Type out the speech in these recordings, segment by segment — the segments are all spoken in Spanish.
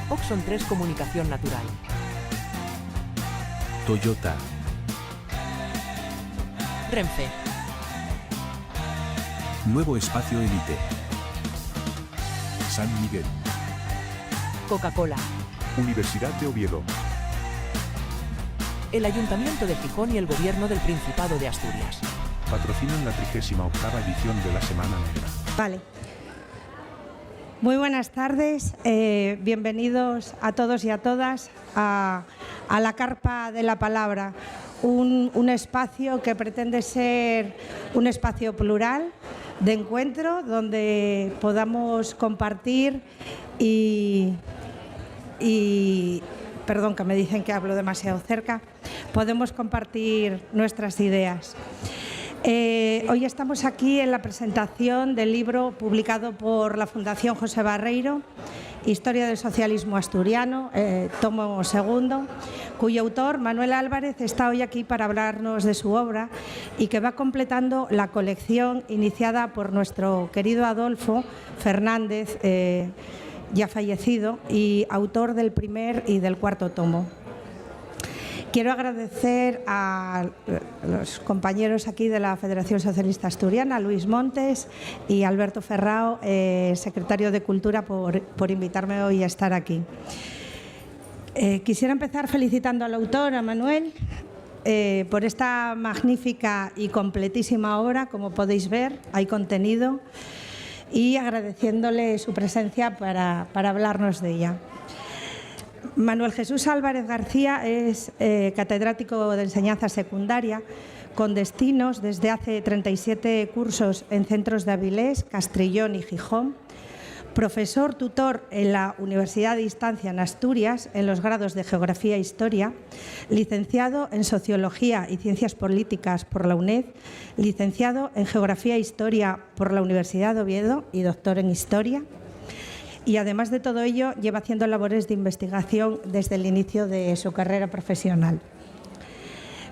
Oxon 3 Comunicación Natural. Toyota. Renfe. Nuevo Espacio Elite. San Miguel. Coca-Cola. Universidad de Oviedo. El Ayuntamiento de Gijón y el Gobierno del Principado de Asturias. Patrocinan la 38ª edición de la Semana Negra. Vale. Muy buenas tardes. Bienvenidos a todos y a todas a la Carpa de la Palabra, un espacio que pretende ser un espacio plural de encuentro donde podamos compartir y perdón, que me dicen que hablo demasiado cerca, podemos compartir nuestras ideas. Hoy estamos aquí en la presentación del libro publicado por la Fundación José Barreiro, Historia del Socialismo Asturiano, tomo segundo, cuyo autor, Manuel Álvarez, está hoy aquí para hablarnos de su obra y que va completando la colección iniciada por nuestro querido Adolfo Fernández, ya fallecido, y autor del primer y del cuarto tomo. Quiero agradecer a los compañeros aquí de la Federación Socialista Asturiana, Luis Montes y Alberto Ferrao, secretario de Cultura, por invitarme hoy a estar aquí. Quisiera empezar felicitando al autor, a Manuel, por esta magnífica y completísima obra. Como podéis ver, hay contenido, y agradeciéndole su presencia para hablarnos de ella. Manuel Jesús Álvarez García es catedrático de enseñanza secundaria con destinos desde hace 37 cursos en centros de Avilés, Castrillón y Gijón, profesor tutor en la Universidad de Distancia en Asturias en los grados de Geografía e Historia, licenciado en Sociología y Ciencias Políticas por la UNED, licenciado en Geografía e Historia por la Universidad de Oviedo y doctor en Historia. Y además de todo ello, lleva haciendo labores de investigación desde el inicio de su carrera profesional.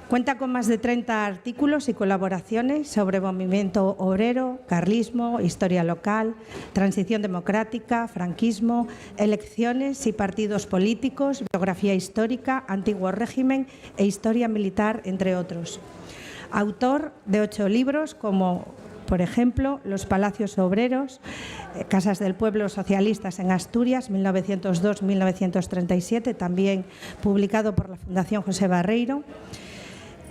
Cuenta con más de 30 artículos y colaboraciones sobre movimiento obrero, carlismo, historia local, transición democrática, franquismo, elecciones y partidos políticos, biografía histórica, antiguo régimen e historia militar, entre otros. Autor de 8 libros como, por ejemplo, Los Palacios Obreros, Casas del Pueblo Socialistas en Asturias, 1902-1937, también publicado por la Fundación José Barreiro.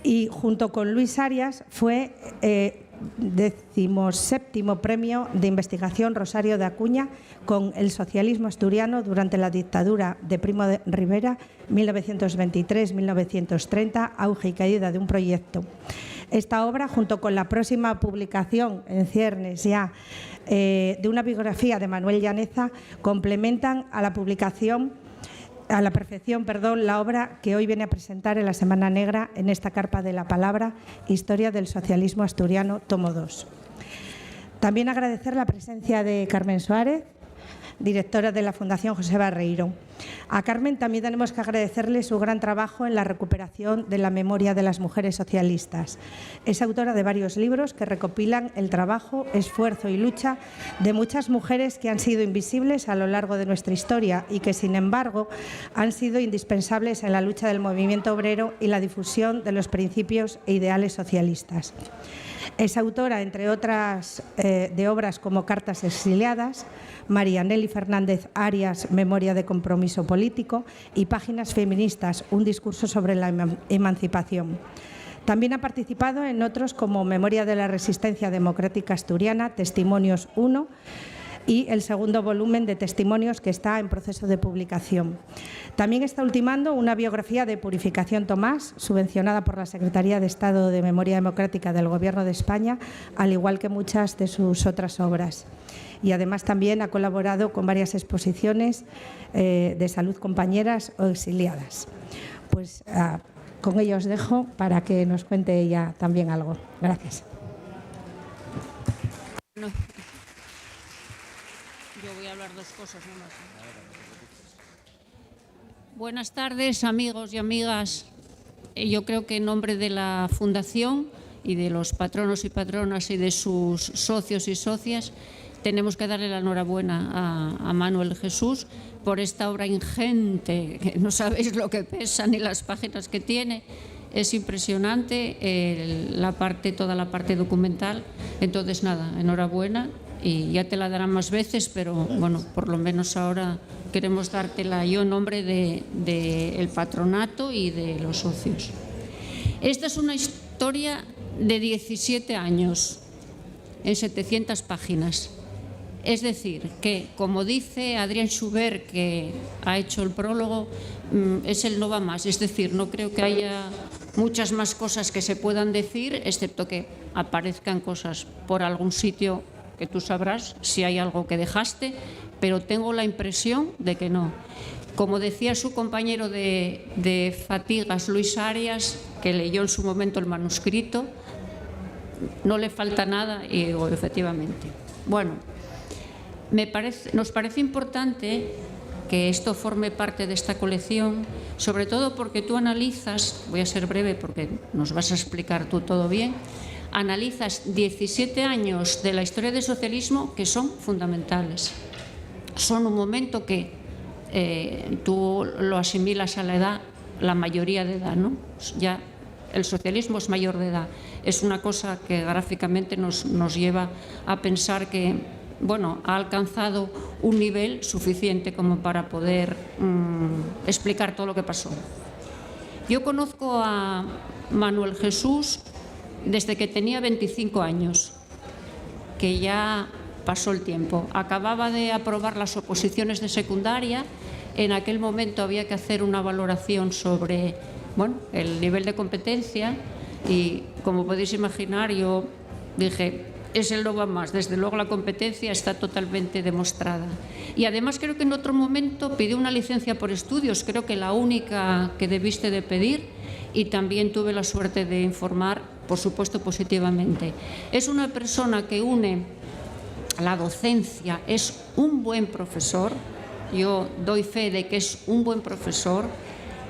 Y junto con Luis Arias fue 17º Premio de Investigación Rosario de Acuña con el socialismo asturiano durante la dictadura de Primo de Rivera, 1923-1930, auge y caída de un proyecto. Esta obra, junto con la próxima publicación en ciernes ya de una biografía de Manuel Llaneza, complementan a la perfección la obra que hoy viene a presentar en la Semana Negra en esta Carpa de la Palabra, Historia del Socialismo Asturiano, tomo 2. También agradecer la presencia de Carmen Suárez, directora de la Fundación José Barreiro. A Carmen también tenemos que agradecerle su gran trabajo en la recuperación de la memoria de las mujeres socialistas. Es autora de varios libros que recopilan el trabajo, esfuerzo y lucha de muchas mujeres que han sido invisibles a lo largo de nuestra historia y que, sin embargo, han sido indispensables en la lucha del movimiento obrero y la difusión de los principios e ideales socialistas. Es autora, entre otras, de obras como Cartas exiliadas, María Nelly Fernández Arias, Memoria de compromiso político, y Páginas feministas, un discurso sobre la emancipación. También ha participado en otros como Memoria de la resistencia democrática asturiana, Testimonios 1, y el segundo volumen de Testimonios, que está en proceso de publicación. También está ultimando una biografía de Purificación Tomás, subvencionada por la Secretaría de Estado de Memoria Democrática del Gobierno de España, al igual que muchas de sus otras obras. Y además también ha colaborado con varias exposiciones de salud compañeras o exiliadas. Pues con ello os dejo para que nos cuente ella también algo. Gracias. Yo voy a hablar dos cosas nomás. Buenas tardes, amigos y amigas. Yo creo que en nombre de la Fundación y de los patronos y patronas y de sus socios y socias, tenemos que darle la enhorabuena a Manuel Jesús por esta obra ingente, que no sabéis lo que pesa ni las páginas que tiene. Es impresionante toda la parte documental. Entonces, nada, enhorabuena, y ya te la darán más veces, pero bueno, por lo menos ahora queremos dártela yo en nombre del patronato y de los socios. Esta es una historia de 17 años, en 700 páginas. Es decir, que, como dice Adrián Schubert, que ha hecho el prólogo, es el no va más. Es decir, no creo que haya muchas más cosas que se puedan decir, excepto que aparezcan cosas por algún sitio que tú sabrás si hay algo que dejaste, pero tengo la impresión de que no. Como decía su compañero de Fatigas, Luis Arias, que leyó en su momento el manuscrito, no le falta nada, y digo, efectivamente. Bueno, nos parece importante que esto forme parte de esta colección, sobre todo porque tú analizas, voy a ser breve porque nos vas a explicar tú todo bien, analizas 17 años de la historia del socialismo que son fundamentales. Son un momento que tú lo asimilas a la edad, la mayoría de edad, ¿no? Ya el socialismo es mayor de edad. Es una cosa que gráficamente nos lleva a pensar que, bueno, ha alcanzado un nivel suficiente como para poder explicar todo lo que pasó. Yo conozco a Manuel Jesús desde que tenía 25 años, que ya pasó el tiempo. Acababa de aprobar las oposiciones de secundaria. En aquel momento había que hacer una valoración sobre, bueno, el nivel de competencia, y como podéis imaginar, yo dije, es el no va más. Desde luego la competencia está totalmente demostrada. Y además creo que en otro momento pidió una licencia por estudios, creo que la única que debiste de pedir, y también tuve la suerte de informar, por supuesto, positivamente. Es una persona que une la docencia, es un buen profesor, yo doy fe de que es un buen profesor,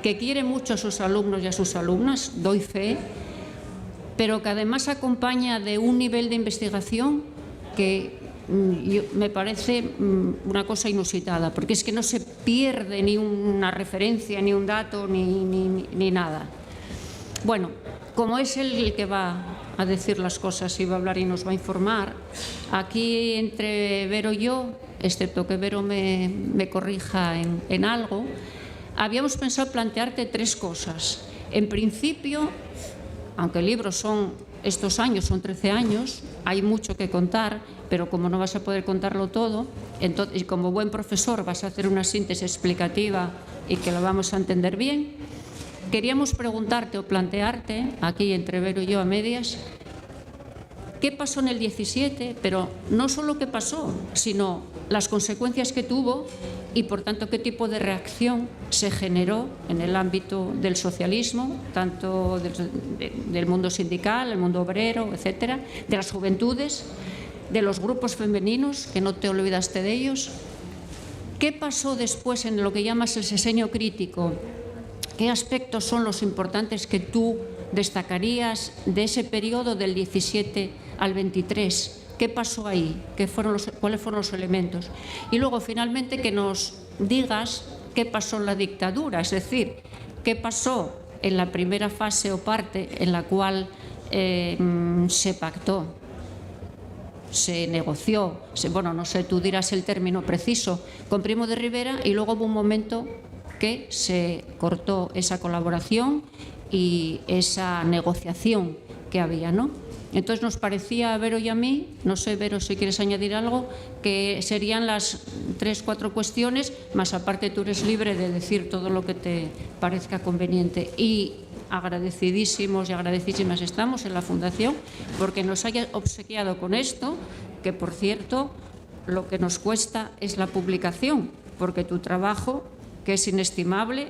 que quiere mucho a sus alumnos y a sus alumnas, doy fe, pero que además acompaña de un nivel de investigación que me parece una cosa inusitada, porque es que no se pierde ni una referencia, ni un dato, ni nada. Bueno, como es él el que va a decir las cosas y va a hablar y nos va a informar, aquí entre Vero y yo, excepto que Vero me corrija en algo, habíamos pensado plantearte 3 cosas. En principio, aunque el libro son estos años, son 13 años, hay mucho que contar, pero como no vas a poder contarlo todo, entonces, y como buen profesor vas a hacer una síntesis explicativa y que lo vamos a entender bien, queríamos preguntarte o plantearte, aquí entre Vero y yo a medias, qué pasó en el 17, pero no solo qué pasó, sino las consecuencias que tuvo y, por tanto, qué tipo de reacción se generó en el ámbito del socialismo, tanto del mundo sindical, el mundo obrero, etcétera, de las juventudes, de los grupos femeninos, que no te olvidaste de ellos. ¿Qué pasó después en lo que llamas el sexenio crítico? ¿Qué aspectos son los importantes que tú destacarías de ese periodo del 17 al 23? ¿Qué pasó ahí? ¿Cuáles fueron los elementos? Y luego, finalmente, que nos digas qué pasó en la dictadura, es decir, qué pasó en la primera fase o parte en la cual se pactó, se negoció, bueno, no sé, tú dirás el término preciso, con Primo de Rivera, y luego hubo un momento que se cortó esa colaboración y esa negociación que había, ¿no? Entonces nos parecía a Vero y a mí, no sé, Vero, si quieres añadir algo, que serían las 3 o 4 cuestiones, más aparte tú eres libre de decir todo lo que te parezca conveniente. Y agradecidísimos y agradecidísimas estamos en la Fundación porque nos haya obsequiado con esto, que por cierto lo que nos cuesta es la publicación, porque tu trabajo, que es inestimable,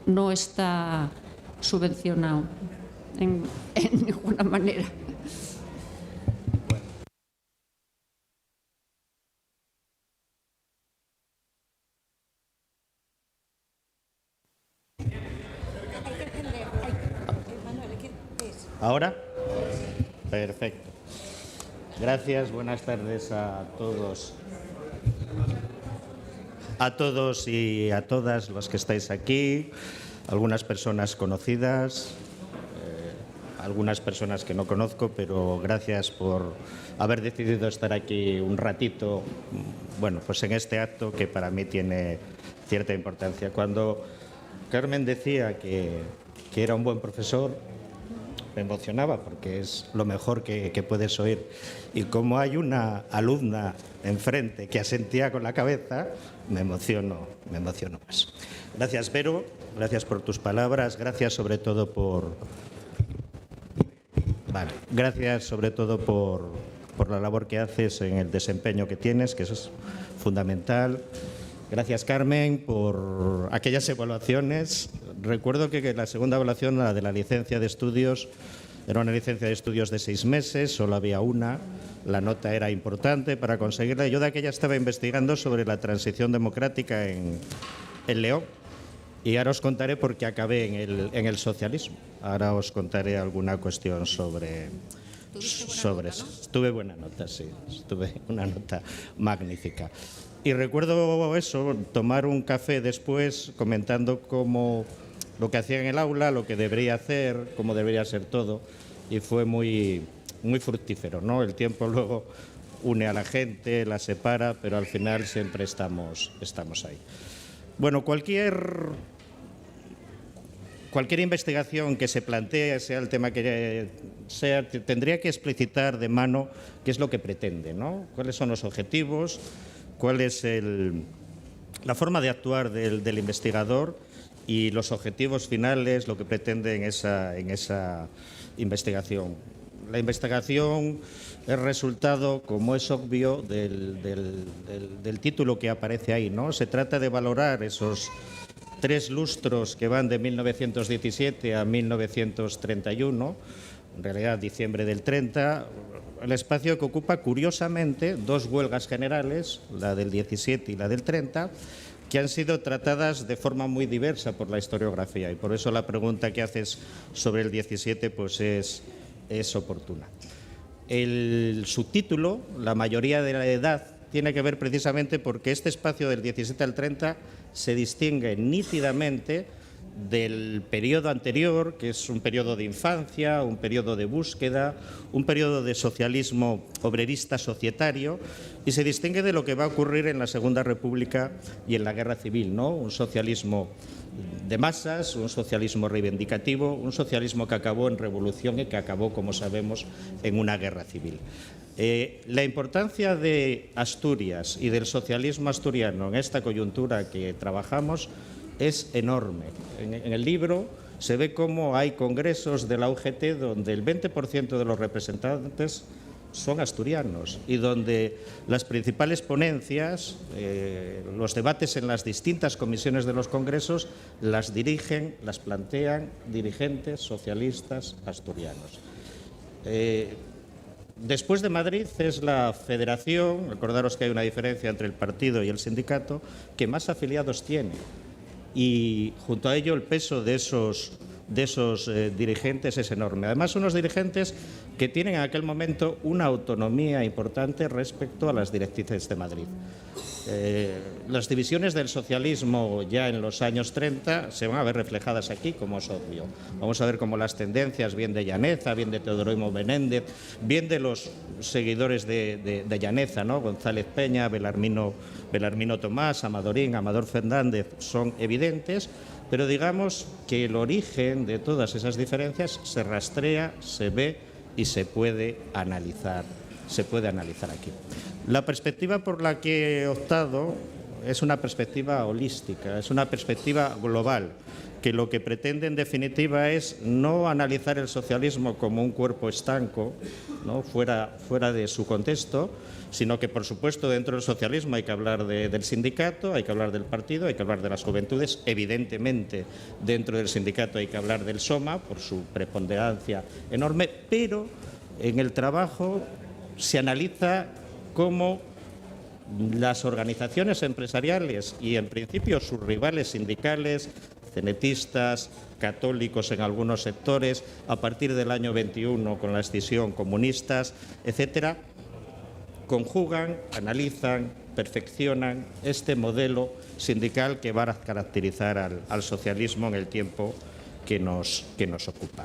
no está subvencionado en ninguna manera. ¿Ahora? Perfecto. Gracias, buenas tardes a todos y a todas los que estáis aquí, algunas personas conocidas, algunas personas que no conozco, pero gracias por haber decidido estar aquí un ratito, bueno, pues en este acto que para mí tiene cierta importancia. Cuando Carmen decía que era un buen profesor, me emocionaba porque es lo mejor que puedes oír. Y como hay una alumna enfrente que asentía con la cabeza, me emociono más. Gracias, Vero, gracias por tus palabras, gracias sobre todo por la labor que haces en el desempeño que tienes, que eso es fundamental. Gracias, Carmen, por aquellas evaluaciones. Recuerdo que la segunda evaluación, la de la licencia de estudios, era una licencia de estudios de 6 meses, solo había una. La nota era importante para conseguirla. Yo de aquella estaba investigando sobre la transición democrática en León. Y ahora os contaré por qué acabé en el socialismo. Ahora os contaré alguna cuestión sobre eso. Tuve buena nota, sí. Tuve una nota magnífica. Y recuerdo eso, tomar un café después comentando cómo lo que hacía en el aula, lo que debería hacer, cómo debería ser todo. Y fue muy fructífero, ¿no? El tiempo luego une a la gente, la separa, pero al final siempre estamos ahí. Bueno, cualquier investigación que se plantee, sea el tema que sea, tendría que explicitar de mano qué es lo que pretende, ¿no? Cuáles son los objetivos, cuál es la forma de actuar del investigador y los objetivos finales, lo que pretende en esa investigación. La investigación es resultado, como es obvio, del título que aparece ahí, ¿no? Se trata de valorar esos 3 lustros que van de 1917 a 1931, en realidad diciembre del 30, el espacio que ocupa, curiosamente, 2 huelgas generales, la del 17 y la del 30, que han sido tratadas de forma muy diversa por la historiografía, y por eso la pregunta que haces sobre el 17 pues es oportuna. El subtítulo, la mayoría de la edad, tiene que ver precisamente porque este espacio del 17 al 30 se distingue nítidamente del periodo anterior, que es un periodo de infancia, un periodo de búsqueda, un periodo de socialismo obrerista societario, y se distingue de lo que va a ocurrir en la Segunda República y en la Guerra Civil, ¿no? Un socialismo de masas, un socialismo reivindicativo, un socialismo que acabó en revolución y que acabó, como sabemos, en una guerra civil. La importancia de Asturias y del socialismo asturiano en esta coyuntura que trabajamos es enorme. En el libro se ve cómo hay congresos de la UGT donde el 20% de los representantes son asturianos y donde las principales ponencias, los debates en las distintas comisiones de los congresos, las dirigen, las plantean dirigentes socialistas asturianos. Después de Madrid es la federación, recordaros que hay una diferencia entre el partido y el sindicato, que más afiliados tiene. Y junto a ello el peso de esos dirigentes es enorme. Además, unos dirigentes que tienen en aquel momento una autonomía importante respecto a las directrices de Madrid. Las divisiones del socialismo ya en los años 30 se van a ver reflejadas aquí, como es obvio. Vamos a ver cómo las tendencias, bien de Llaneza, bien de Teodoro Menéndez, bien de los seguidores de Llaneza, ¿no? González Peña, Belarmino Tomás, Amador Fernández, son evidentes, pero digamos que el origen de todas esas diferencias se rastrea, se ve y se puede analizar aquí. La perspectiva por la que he optado es una perspectiva holística, es una perspectiva global, que lo que pretende en definitiva es no analizar el socialismo como un cuerpo estanco, ¿no? fuera de su contexto, sino que, por supuesto, dentro del socialismo hay que hablar del sindicato, hay que hablar del partido, hay que hablar de las juventudes. Evidentemente, dentro del sindicato hay que hablar del SOMA, por su preponderancia enorme, pero en el trabajo se analiza cómo las organizaciones empresariales y, en principio, sus rivales sindicales, cenetistas, católicos en algunos sectores, a partir del año 21 con la escisión, comunistas, etcétera, conjugan, analizan, perfeccionan este modelo sindical que va a caracterizar al socialismo en el tiempo que nos ocupa.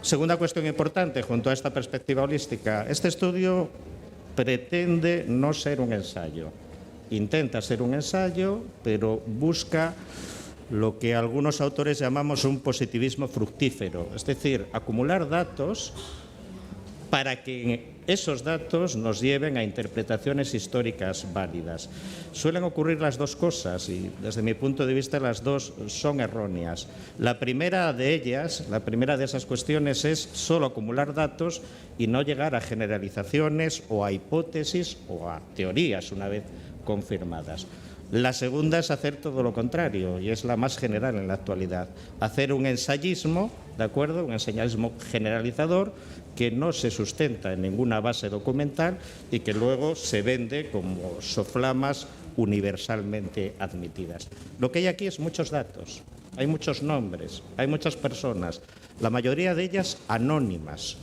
Segunda cuestión importante, junto a esta perspectiva holística, este estudio pretende no ser un ensayo. Intenta ser un ensayo, pero busca lo que algunos autores llamamos un positivismo fructífero, es decir, acumular datos para que esos datos nos lleven a interpretaciones históricas válidas. Suelen ocurrir las dos cosas y, desde mi punto de vista, las dos son erróneas. La primera de ellas, la primera de esas cuestiones es solo acumular datos y no llegar a generalizaciones o a hipótesis o a teorías una vez confirmadas. La segunda es hacer todo lo contrario, y es la más general en la actualidad. Hacer un ensayismo, ¿de acuerdo? Un ensayismo generalizador que no se sustenta en ninguna base documental y que luego se vende como soflamas universalmente admitidas. Lo que hay aquí es muchos datos, hay muchos nombres, hay muchas personas, la mayoría de ellas anónimas.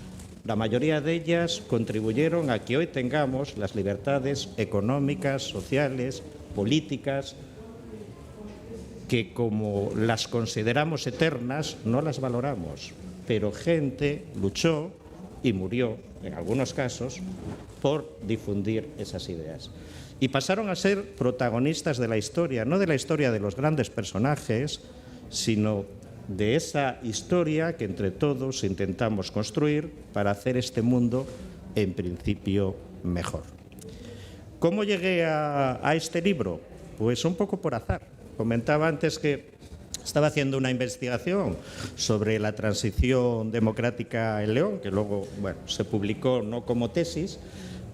La mayoría de ellas contribuyeron a que hoy tengamos las libertades económicas, sociales, políticas, que como las consideramos eternas, no las valoramos. Pero gente luchó y murió, en algunos casos, por difundir esas ideas. Y pasaron a ser protagonistas de la historia, no de la historia de los grandes personajes, sino de esa historia que entre todos intentamos construir para hacer este mundo, en principio, mejor. ¿Cómo llegué a este libro? Pues un poco por azar. Comentaba antes que estaba haciendo una investigación sobre la transición democrática en León, que luego se publicó no como tesis,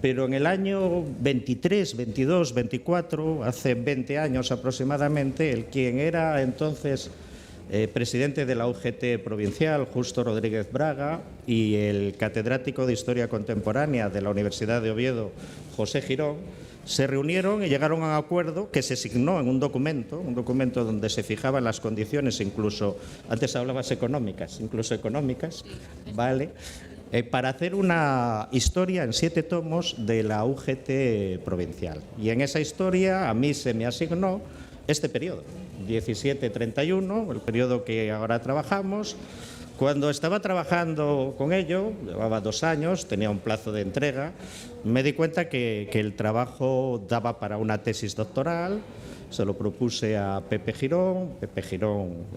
pero en el año 23, 22, 24, hace 20 años aproximadamente, el quien era entonces presidente de la UGT provincial, Justo Rodríguez Braga, y el catedrático de Historia Contemporánea de la Universidad de Oviedo, José Girón, se reunieron y llegaron a un acuerdo que se signó en un documento donde se fijaban las condiciones, incluso, antes hablabas económicas, ¿vale? Para hacer una historia en 7 tomos de la UGT provincial. Y en esa historia a mí se me asignó este periodo, 17-31, el periodo que ahora trabajamos. Cuando estaba trabajando con ello, llevaba 2 años, tenía un plazo de entrega, me di cuenta que el trabajo daba para una tesis doctoral, se lo propuse a Pepe Girón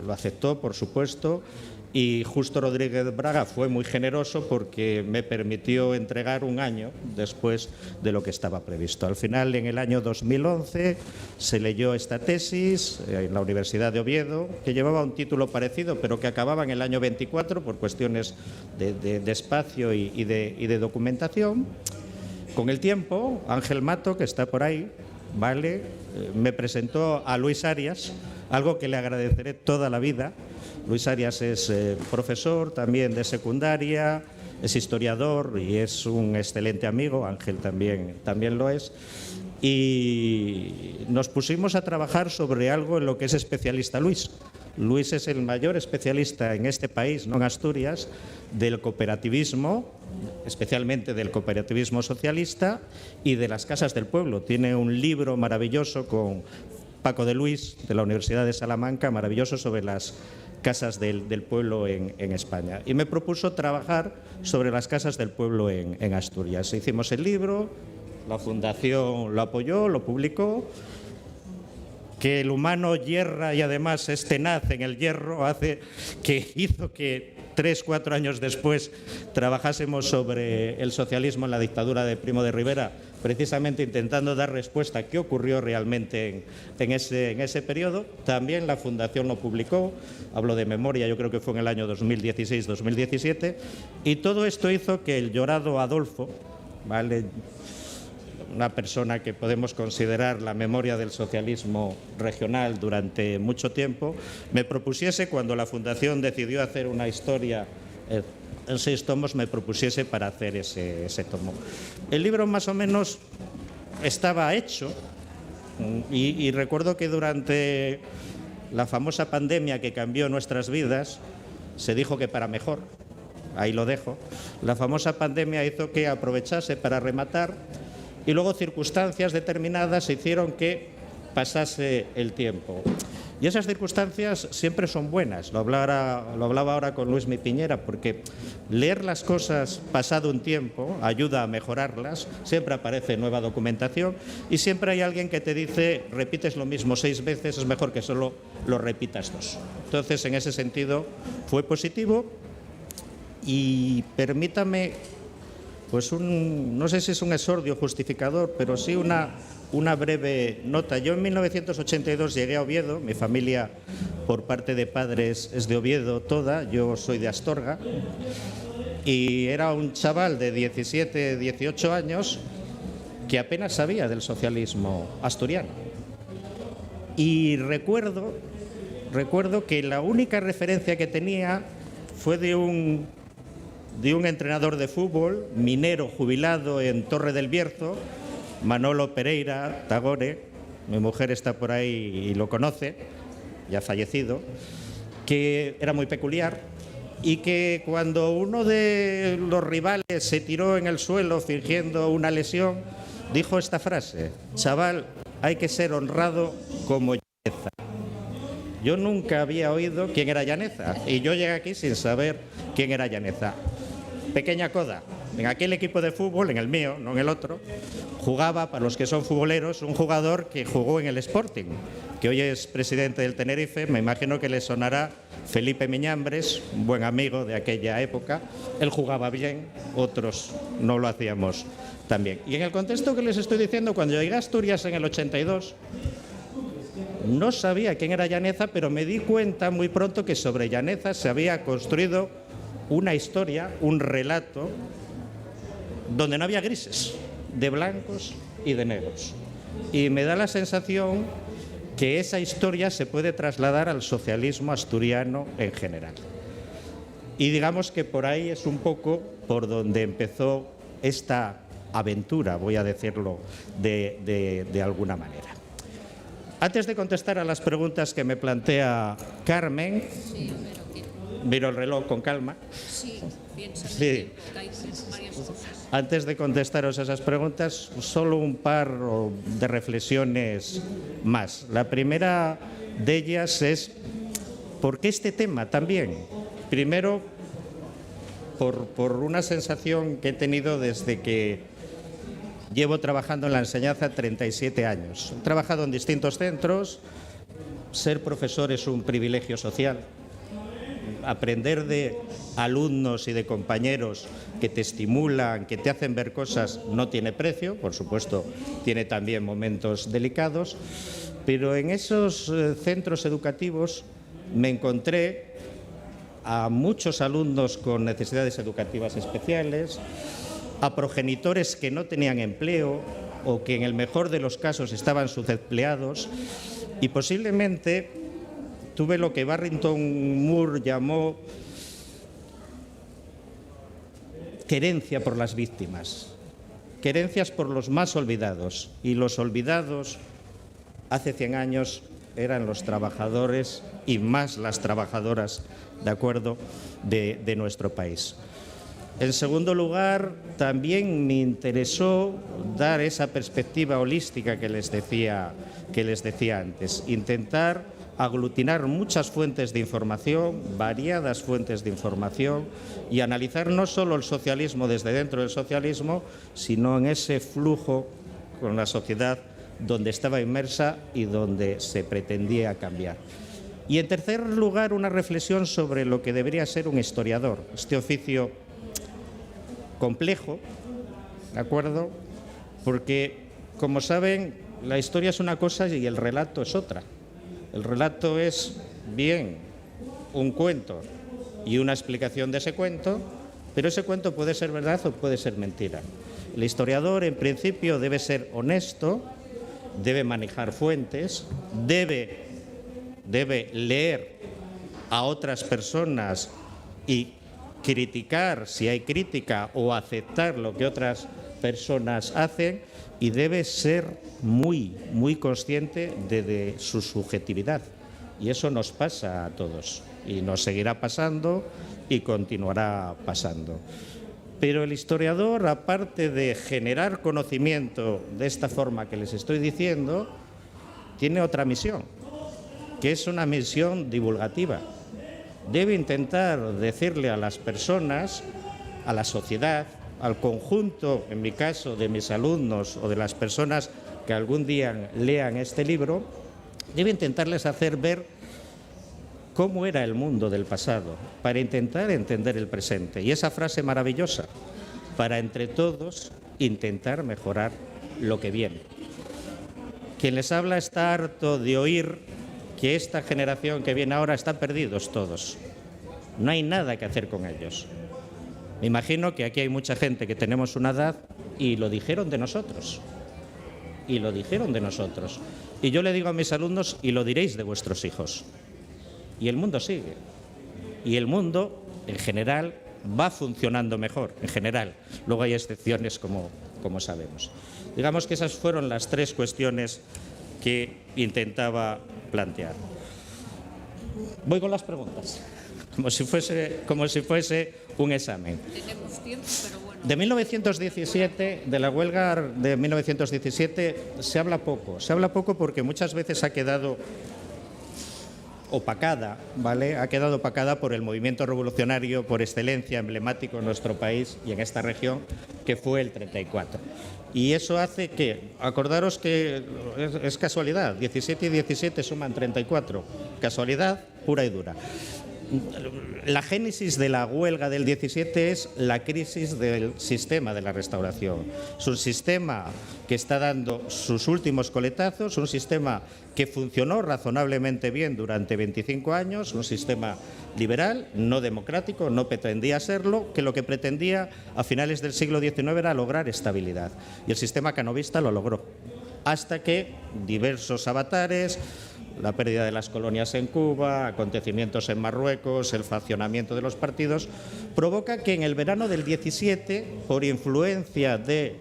lo aceptó, por supuesto, y Justo Rodríguez Braga fue muy generoso porque me permitió entregar 1 año después de lo que estaba previsto. Al final, en el año 2011, se leyó esta tesis en la Universidad de Oviedo, que llevaba un título parecido, pero que acababa en el año 24 por cuestiones de espacio y de documentación. Con el tiempo, Ángel Mato, que está por ahí, ¿vale?, me presentó a Luis Arias, algo que le agradeceré toda la vida. Luis Arias es profesor también de secundaria, es historiador y es un excelente amigo, Ángel también lo es, y nos pusimos a trabajar sobre algo en lo que es especialista Luis. Luis es el mayor especialista en este país, no en Asturias, del cooperativismo, especialmente del cooperativismo socialista y de las casas del pueblo. Tiene un libro maravilloso con Paco de Luis, de la Universidad de Salamanca, maravilloso sobre las casas del pueblo en España. Y me propuso trabajar sobre las casas del pueblo en Asturias. Hicimos el libro, la Fundación lo apoyó, lo publicó. Que el humano hierra y además es tenaz en el hierro hizo que 3-4 años después trabajásemos sobre el socialismo en la dictadura de Primo de Rivera, precisamente intentando dar respuesta a qué ocurrió realmente en ese periodo. También la Fundación lo publicó, hablo de memoria, yo creo que fue en el año 2016-2017, y todo esto hizo que el llorado Adolfo, ¿vale?, una persona que podemos considerar la memoria del socialismo regional durante mucho tiempo, me propusiese, cuando la Fundación decidió hacer una historia en 6 tomos, me propusiese para hacer ese tomo. El libro más o menos estaba hecho y recuerdo que durante la famosa pandemia que cambió nuestras vidas, se dijo que para mejor, ahí lo dejo, la famosa pandemia hizo que aprovechase para rematar y luego circunstancias determinadas hicieron que pasase el tiempo. Y esas circunstancias siempre son buenas, lo hablaba ahora con Luismi Piñera, porque leer las cosas pasado un tiempo ayuda a mejorarlas, siempre aparece nueva documentación y siempre hay alguien que te dice, repites lo mismo 6 veces, es mejor que solo lo repitas 2. Entonces, en ese sentido, fue positivo y permítame, pues no sé si es un exordio justificador, pero sí una breve nota. Yo en 1982 llegué a Oviedo, mi familia por parte de padres es de Oviedo toda, yo soy de Astorga, y era un chaval de 17, 18 años que apenas sabía del socialismo asturiano. Y recuerdo que la única referencia que tenía fue de un entrenador de fútbol, minero jubilado en Torre del Bierzo, Manolo Pereira Tagore, mi mujer está por ahí y lo conoce, ya fallecido, que era muy peculiar y que cuando uno de los rivales se tiró en el suelo fingiendo una lesión, dijo esta frase: chaval, hay que ser honrado como Llaneza. Yo nunca había oído quién era Llaneza y yo llegué aquí sin saber quién era Llaneza. Pequeña coda. En aquel equipo de fútbol, en el mío, no en el otro, jugaba, para los que son futboleros, un jugador que jugó en el Sporting, que hoy es presidente del Tenerife. Me imagino que le sonará Felipe Miñambres, un buen amigo de aquella época. Él jugaba bien, otros no lo hacíamos tan bien. Y en el contexto que les estoy diciendo, cuando llegué a Asturias en el 82, no sabía quién era Llaneza, pero me di cuenta muy pronto que sobre Llaneza se había construido una historia, un relato, donde no había grises, de blancos y de negros. Y me da la sensación que esa historia se puede trasladar al socialismo asturiano en general. Y digamos que por ahí es un poco por donde empezó esta aventura, voy a decirlo de alguna manera. Antes de contestar a las preguntas que me plantea Carmen, miro el reloj con calma. Sí, piensa Sí. Antes de contestaros a esas preguntas, solo un par de reflexiones más. La primera de ellas es, ¿por qué este tema también? Primero, por una sensación que he tenido desde que llevo trabajando en la enseñanza 37 años. He trabajado en distintos centros. Ser profesor es un privilegio social. Aprender de alumnos y de compañeros que te estimulan, que te hacen ver cosas, no tiene precio. Por supuesto, tiene también momentos delicados. Pero en esos centros educativos me encontré a muchos alumnos con necesidades educativas especiales, a progenitores que no tenían empleo o que en el mejor de los casos estaban subempleados, y posiblemente tuve lo que Barrington Moore llamó querencia por las víctimas, querencias por los más olvidados, y los olvidados hace 100 años eran los trabajadores y más las trabajadoras, de acuerdo, de nuestro país. En segundo lugar, también me interesó dar esa perspectiva holística que les decía antes, intentar aglutinar muchas fuentes de información, variadas fuentes de información, y analizar no solo el socialismo desde dentro del socialismo, sino en ese flujo con la sociedad donde estaba inmersa y donde se pretendía cambiar. Y en tercer lugar, una reflexión sobre lo que debería ser un historiador, este oficio complejo, ¿de acuerdo? Porque, como saben, la historia es una cosa y el relato es otra. El relato es bien un cuento y una explicación de ese cuento, pero ese cuento puede ser verdad o puede ser mentira. El historiador, en principio, debe ser honesto, debe manejar fuentes, debe leer a otras personas y criticar si hay crítica o aceptar lo que otras personas hacen, y debe ser muy consciente de su subjetividad, Y eso nos pasa a todos y nos seguirá pasando y continuará pasando. Pero el historiador, aparte de generar conocimiento de esta forma que les estoy diciendo, tiene otra misión, que es una misión divulgativa. Debe intentar decirle a las personas, a la sociedad, al conjunto, en mi caso, de mis alumnos o de las personas que algún día lean este libro, debe intentarles hacer ver cómo era el mundo del pasado, para intentar entender el presente. Y esa frase maravillosa, para entre todos intentar mejorar lo que viene. Quien les habla está harto de oír que esta generación que viene ahora están perdidos todos. No hay nada que hacer con ellos. Me imagino que aquí hay mucha gente que tenemos una edad y lo dijeron de nosotros. Y lo dijeron de nosotros. Y yo le digo a mis alumnos, y lo diréis de vuestros hijos. Y el mundo sigue. Y el mundo, en general, va funcionando mejor, en general. Luego hay excepciones, como sabemos. Digamos que esas fueron las tres cuestiones que intentaba plantear. Voy con las preguntas, como si fuese un examen. Tenemos tiempo, pero bueno. De 1917, de la huelga de 1917, se habla poco porque muchas veces ha quedado opacada, ¿vale? Ha quedado opacada por el movimiento revolucionario por excelencia, emblemático en nuestro país y en esta región, que fue el 34. Y eso hace que, acordaros que es casualidad, 17 y 17 suman 34, casualidad pura y dura. La génesis de la huelga del 17 es la crisis del sistema de la restauración. Es un sistema que está dando sus últimos coletazos, un sistema que funcionó razonablemente bien durante 25 años, un sistema liberal, no democrático, no pretendía serlo, que lo que pretendía a finales del siglo XIX era lograr estabilidad. Y el sistema canovista lo logró, hasta que diversos avatares, la pérdida de las colonias en Cuba, acontecimientos en Marruecos, el faccionamiento de los partidos, provoca que en el verano del 17, por influencia de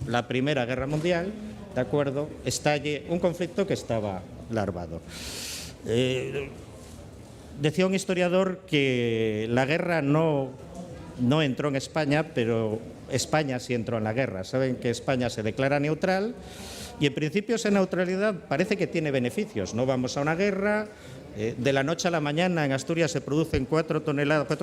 la Primera Guerra Mundial, ¿de acuerdo?, estalle un conflicto que estaba larvado. Decía un historiador que la guerra no entró en España, pero España sí entró en la guerra. Saben que España se declara neutral. Y en principio esa neutralidad parece que tiene beneficios. No vamos a una guerra, de la noche a la mañana en Asturias se producen 4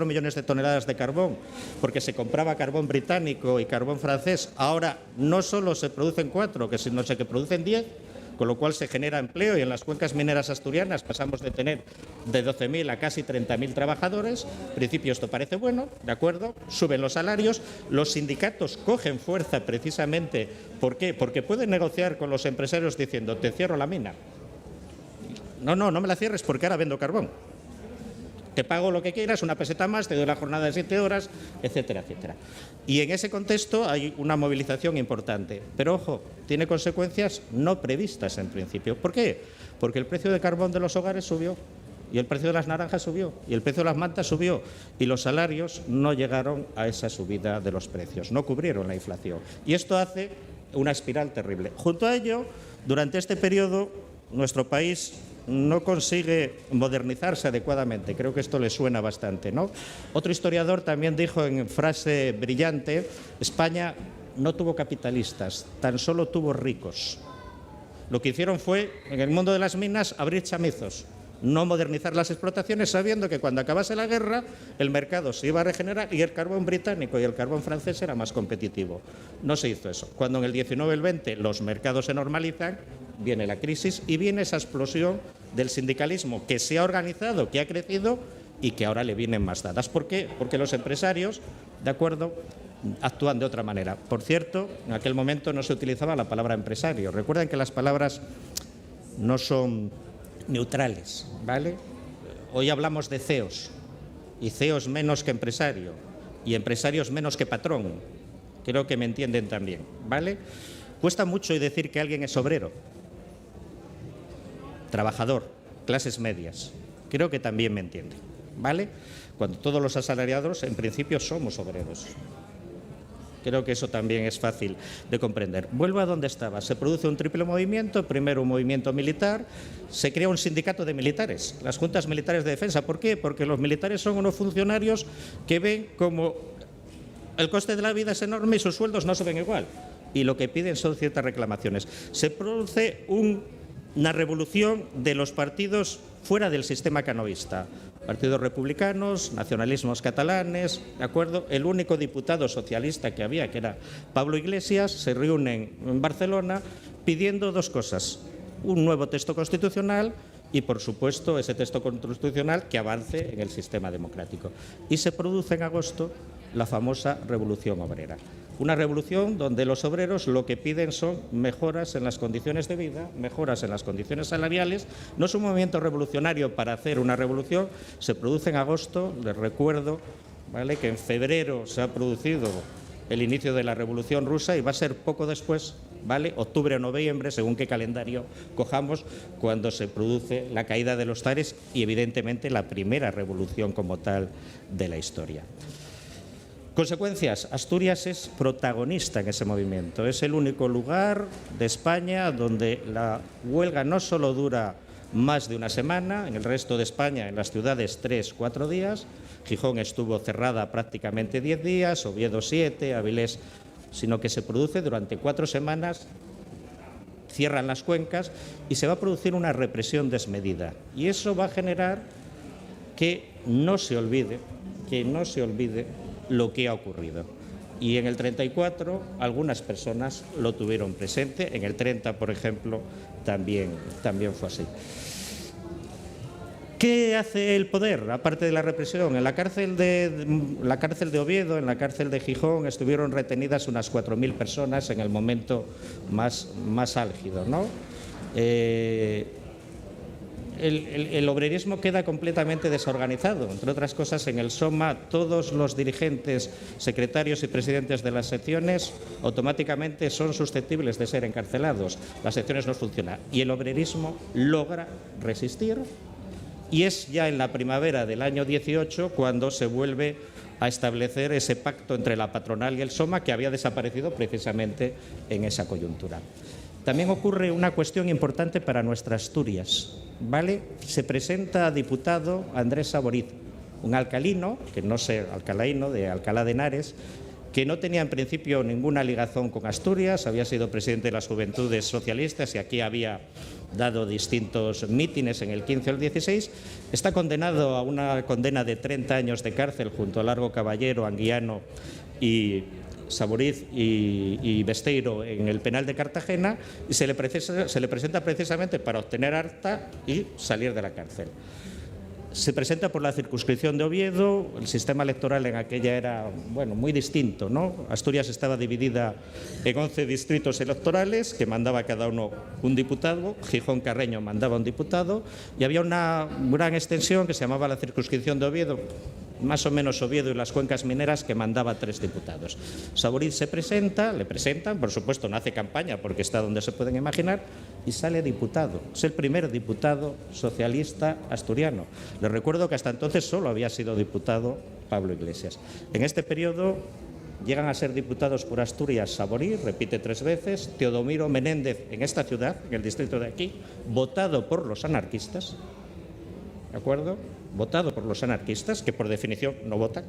millones de toneladas de carbón, porque se compraba carbón británico y carbón francés. Ahora no solo se producen 4, sino que producen 10, con lo cual se genera empleo y en las cuencas mineras asturianas pasamos de tener de 12.000 a casi 30.000 trabajadores. En principio esto parece bueno, ¿de acuerdo? Suben los salarios, los sindicatos cogen fuerza precisamente. ¿Por qué? Porque pueden negociar con los empresarios diciendo, te cierro la mina. No me la cierres porque ahora vendo carbón. Te pago lo que quieras, una peseta más, te doy la jornada de 7 horas, etcétera, etcétera. Y en ese contexto hay una movilización importante. Pero, ojo, tiene consecuencias no previstas en principio. ¿Por qué? Porque el precio de carbón de los hogares subió, y el precio de las naranjas subió, y el precio de las mantas subió, y los salarios no llegaron a esa subida de los precios, no cubrieron la inflación. Y esto hace una espiral terrible. Junto a ello, durante este periodo, nuestro país no consigue modernizarse adecuadamente. Creo que esto le suena bastante, ¿no? Otro historiador también dijo en frase brillante, España no tuvo capitalistas, tan solo tuvo ricos. Lo que hicieron fue, en el mundo de las minas, abrir chamizos, no modernizar las explotaciones, sabiendo que cuando acabase la guerra el mercado se iba a regenerar y el carbón británico y el carbón francés era más competitivo. No se hizo eso. Cuando en el 19 y el 20 los mercados se normalizan, viene la crisis y viene esa explosión del sindicalismo que se ha organizado, que ha crecido y que ahora le vienen más dadas. ¿Por qué? Porque los empresarios, ¿de acuerdo?, actúan de otra manera. Por cierto, en aquel momento no se utilizaba la palabra empresario. Recuerden que las palabras no son neutrales, ¿vale? Hoy hablamos de CEOs, y CEOs menos que empresario, y empresarios menos que patrón. Creo que me entienden también, ¿vale? Cuesta mucho decir que alguien es obrero, trabajador, clases medias. Creo que también me entienden, ¿vale? Cuando todos los asalariados, en principio, somos obreros. Creo que eso también es fácil de comprender. Vuelvo a donde estaba. Se produce un triple movimiento. Primero un movimiento militar. Se crea un sindicato de militares, las juntas militares de defensa. ¿Por qué? Porque los militares son unos funcionarios que ven como el coste de la vida es enorme y sus sueldos no se ven igual. Y lo que piden son ciertas reclamaciones. Se produce una revolución de los partidos fuera del sistema canovista. Partidos republicanos, nacionalismos catalanes, ¿de acuerdo? El único diputado socialista que había, que era Pablo Iglesias, se reúnen en Barcelona pidiendo dos cosas: un nuevo texto constitucional y, por supuesto, ese texto constitucional que avance en el sistema democrático. Y se produce en agosto la famosa Revolución Obrera. Una revolución donde los obreros lo que piden son mejoras en las condiciones de vida, mejoras en las condiciones salariales. No es un movimiento revolucionario para hacer una revolución, se produce en agosto. Les recuerdo, ¿vale?, que en febrero se ha producido el inicio de la Revolución Rusa y va a ser poco después, ¿vale?, octubre o noviembre, según qué calendario cojamos, cuando se produce la caída de los zares y, evidentemente, la primera revolución como tal de la historia. Consecuencias: Asturias es protagonista en ese movimiento. Es el único lugar de España donde la huelga no solo dura más de una semana, en el resto de España, en las ciudades, 3-4 días. Gijón estuvo cerrada prácticamente 10 días, Oviedo 7, Avilés, sino que se produce durante 4 semanas, cierran las cuencas y se va a producir una represión desmedida. Y eso va a generar que no se olvide lo que ha ocurrido. Y en el 34 algunas personas lo tuvieron presente, en el 30, por ejemplo, también fue así. ¿Qué hace el poder, aparte de la represión? En la cárcel de Oviedo, en la cárcel de Gijón, estuvieron retenidas unas 4.000 personas en el momento más álgido, ¿no? El obrerismo queda completamente desorganizado. Entre otras cosas, en el SOMA todos los dirigentes, secretarios y presidentes de las secciones automáticamente son susceptibles de ser encarcelados. Las secciones no funcionan y el obrerismo logra resistir, y es ya en la primavera del año 18 cuando se vuelve a establecer ese pacto entre la patronal y el SOMA, que había desaparecido precisamente en esa coyuntura. También ocurre una cuestión importante para nuestra Asturias, ¿vale? Se presenta a diputado Andrés Saboriz, un alcalino, que no sé, alcalaíno de Alcalá de Henares, que no tenía en principio ninguna ligazón con Asturias, había sido presidente de las Juventudes Socialistas y aquí había dado distintos mítines en el 15 o el 16, está condenado a una condena de 30 años de cárcel junto a Largo Caballero, Anguiano y Saboriz y Besteiro en el penal de Cartagena, y se le presenta precisamente para obtener acta y salir de la cárcel. Se presenta por la circunscripción de Oviedo. El sistema electoral en aquella era, bueno, muy distinto, ¿no? Asturias estaba dividida en 11 distritos electorales que mandaba cada uno un diputado. Gijón Carreño mandaba un diputado y había una gran extensión que se llamaba la circunscripción de Oviedo, más o menos Oviedo y las cuencas mineras, que mandaba 3 diputados. Saboriz se presenta, le presentan, por supuesto no hace campaña porque está donde se pueden imaginar, y sale diputado. Es el primer diputado socialista asturiano. Les recuerdo que hasta entonces solo había sido diputado Pablo Iglesias. En este periodo llegan a ser diputados por Asturias Saboriz, repite 3 veces, Teodomiro Menéndez en esta ciudad, en el distrito de aquí, votado por los anarquistas, ¿de acuerdo? Votado por los anarquistas, que por definición no votan,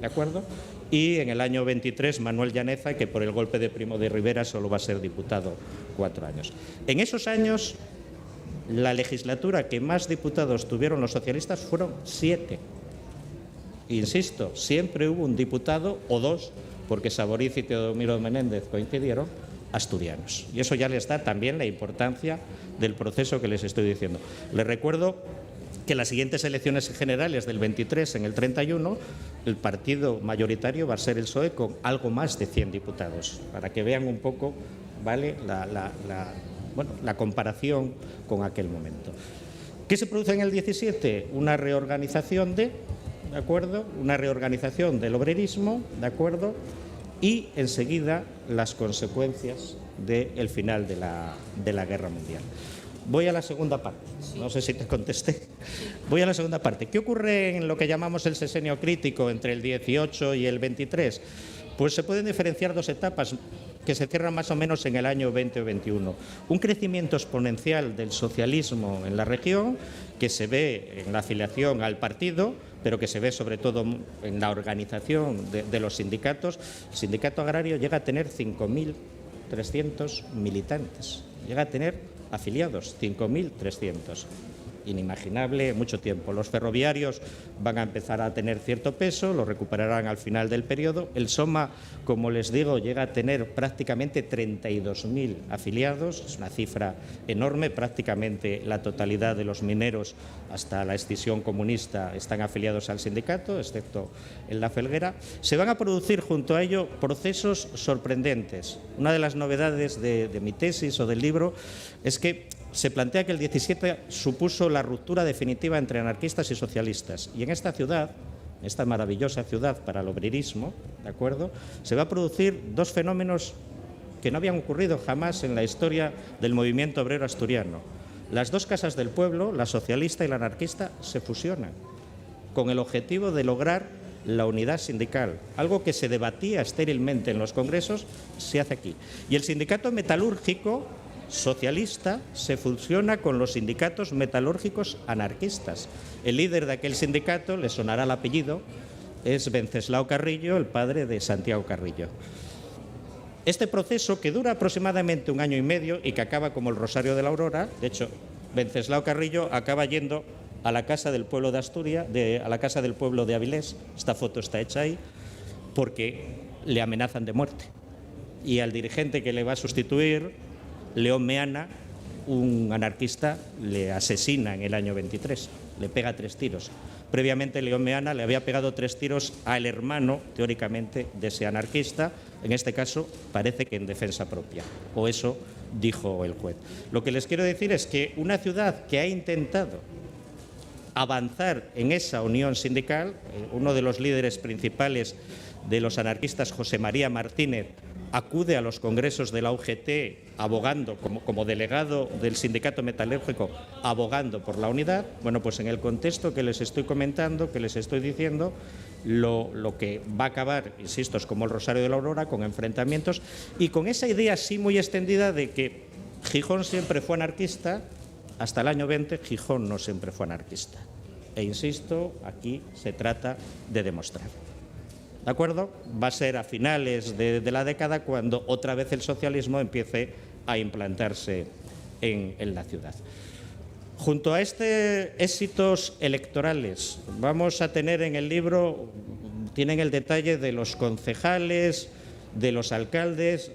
¿de acuerdo? Y en el año 23 Manuel Llaneza, que por el golpe de Primo de Rivera solo va a ser diputado 4 años. En esos años, la legislatura que más diputados tuvieron los socialistas fueron 7. Insisto, siempre hubo un diputado o 2, porque Saboriz y Teodomiro Menéndez coincidieron, asturianos. Y eso ya les da también la importancia del proceso que les estoy diciendo. Les recuerdo que las siguientes elecciones generales del 23 en el 31, el partido mayoritario va a ser el PSOE con algo más de 100 diputados, para que vean un poco, ¿vale?, la comparación con aquel momento. ¿Qué se produce en el 17? Una reorganización ¿de acuerdo? Una reorganización del obrerismo, ¿de acuerdo? Y enseguida las consecuencias del final de la Guerra Mundial. Voy a la segunda parte, no sé si te contesté. Voy a la segunda parte. ¿Qué ocurre en lo que llamamos el sexenio crítico entre el 18 y el 23? Pues se pueden diferenciar dos etapas que se cierran más o menos en el año 20 o 21. Un crecimiento exponencial del socialismo en la región, que se ve en la afiliación al partido, pero que se ve sobre todo en la organización de los sindicatos. El sindicato agrario llega a tener 5.300 militantes, llega a tener afiliados, 5.300. Inimaginable mucho tiempo. Los ferroviarios van a empezar a tener cierto peso, lo recuperarán al final del periodo. El SOMA, como les digo, llega a tener prácticamente 32.000 afiliados, es una cifra enorme, prácticamente la totalidad de los mineros hasta la escisión comunista están afiliados al sindicato, excepto en La Felguera. Se van a producir junto a ello procesos sorprendentes. Una de las novedades de mi tesis o del libro es que se plantea que el 17 supuso la ruptura definitiva entre anarquistas y socialistas. Y en esta ciudad, esta maravillosa ciudad para el obrerismo, ¿de acuerdo?, se va a producir dos fenómenos que no habían ocurrido jamás en la historia del movimiento obrero asturiano. Las dos casas del pueblo, la socialista y la anarquista, se fusionan con el objetivo de lograr la unidad sindical. Algo que se debatía estérilmente en los congresos, se hace aquí. Y el sindicato metalúrgico socialista se fusiona con los sindicatos metalúrgicos anarquistas. El líder de aquel sindicato, le sonará el apellido, es Venceslao Carrillo, el padre de Santiago Carrillo. Este proceso, que dura aproximadamente 1 año y medio y que acaba como el Rosario de la Aurora, de hecho, Venceslao Carrillo acaba yendo a la Casa del Pueblo de Asturias, a la Casa del Pueblo de Avilés, esta foto está hecha ahí, porque le amenazan de muerte. Y al dirigente que le va a sustituir, León Meana, un anarquista, le asesina en el año 23, le pega 3 tiros. Previamente León Meana le había pegado 3 tiros al hermano, teóricamente, de ese anarquista, en este caso parece que en defensa propia, o eso dijo el juez. Lo que les quiero decir es que una ciudad que ha intentado avanzar en esa unión sindical, uno de los líderes principales de los anarquistas, José María Martínez, acude a los congresos de la UGT abogando, como delegado del sindicato metalúrgico, abogando por la unidad. Bueno, pues en el contexto que les estoy comentando, que les estoy diciendo, lo que va a acabar, insisto, es como el Rosario de la Aurora, con enfrentamientos y con esa idea así muy extendida de que Gijón siempre fue anarquista. Hasta el año 20 Gijón no siempre fue anarquista. E insisto, aquí se trata de demostrar. ¿De acuerdo? Va a ser a finales de la década cuando otra vez el socialismo empiece a implantarse en la ciudad. Junto a éxitos electorales, vamos a tener en el libro, tienen el detalle de los concejales, de los alcaldes.